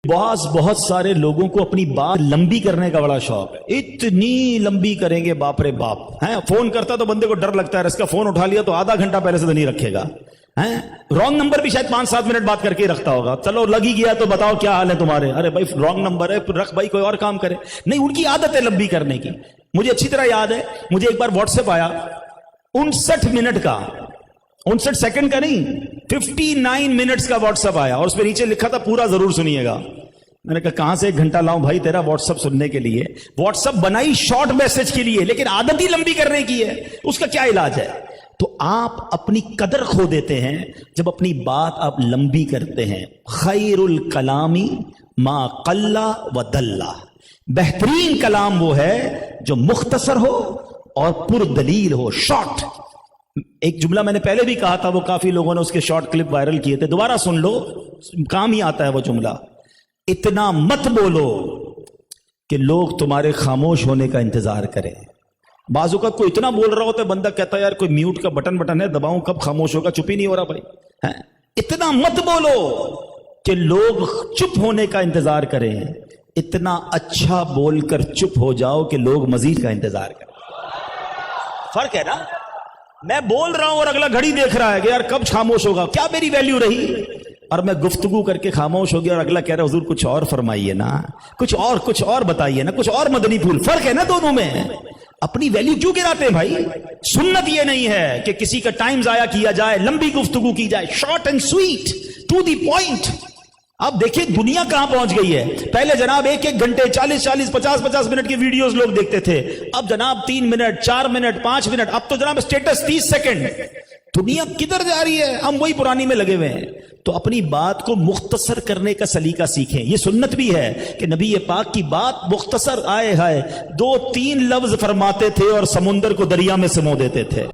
बहुत सारे लोगों को अपनी बात लंबी करने का बड़ा शौक है, इतनी लंबी करेंगे बाप रे बाप। हैं फोन करता तो बंदे को डर लगता है, इसका फोन उठा लिया तो आधा घंटा पहले से तो नहीं रखेगा। हैं रॉन्ग नंबर भी शायद 5-7 मिनट बात करके रखता होगा। चलो लग ही गया तो बताओ क्या हाल है तुम्हारे, अरे भाई रॉन्ग नंबर है, रख भाई कोई और काम करे। नहीं, उनकी आदत है लंबी करने की। मुझे अच्छी तरह याद है, मुझे एक बार व्हाट्सएप आया 59 मिनट का, 59 सेकंड का नहीं, 59 मिनट्स का व्हाट्सएप आया और उसमें नीचे लिखा था पूरा जरूर सुनिएगा। मैंने कहा कहां से 1 घंटा लाऊं भाई तेरा व्हाट्सएप सुनने के लिए। व्हाट्सएप बनाई शॉर्ट मैसेज के लिए, लेकिन आदत ही लंबी करने की है, उसका क्या इलाज है? तो आप अपनी कदर खो देते हैं जब अपनी बात आप लंबी करते हैं। खैरुल कलामी मा कल्ला व दल्ला, बेहतरीन कलाम वो है जो मुख्तसर हो और पुरदलील हो, शॉर्ट। एक जुमला मैंने पहले भी कहा था, वो काफी लोगों ने उसके शॉर्ट क्लिप वायरल किए थे, दोबारा सुन लो, काम ही आता है वो जुमला। इतना मत बोलो कि लोग तुम्हारे खामोश होने का इंतजार करें। बाजू का कोई इतना बोल रहा होता है, बंदा कहता है यार कोई म्यूट का बटन है, दबाऊं कब खामोश होगा, चुप ही नहीं हो रहा भाई। है इतना मत बोलो कि लोग चुप होने का इंतजार करें, इतना अच्छा बोलकर चुप हो जाओ कि लोग मजीद का इंतजार करें। फर्क है ना? मैं बोल रहा हूं और अगला घड़ी देख रहा है कि यार कब खामोश होगा, क्या मेरी वैल्यू रही? और मैं गुफ्तगू करके खामोश हो गया और अगला कह रहा है हुजूर कुछ और फरमाइए ना, कुछ और बताइए ना, कुछ और मदनी फूल। फर्क है ना दोनों में? अपनी वैल्यू क्यों गिराते हैं भाई? सुन्नत ये नहीं है कि किसी का टाइम जाया किया जाए, लंबी गुफ्तगू की जाए, short and sweet, to the point. अब देखिए दुनिया कहां पहुंच गई है। पहले जनाब 1-1 घंटे 40-40 50-50 मिनट के वीडियोस लोग देखते थे, अब जनाब 3 मिनट 4 मिनट 5 मिनट, अब तो जनाब स्टेटस 30 सेकंड। दुनिया किधर जा रही है? हम वही पुरानी में लगे हुए हैं। तो अपनी बात को मुख्तसर करने का सलीका सीखें। ये सुन्नत भी है कि नबी ये पाक की बात मुख्तसर आए है, 2-3 लफ्ज फरमाते थे और समुंदर को दरिया में समो देते थे।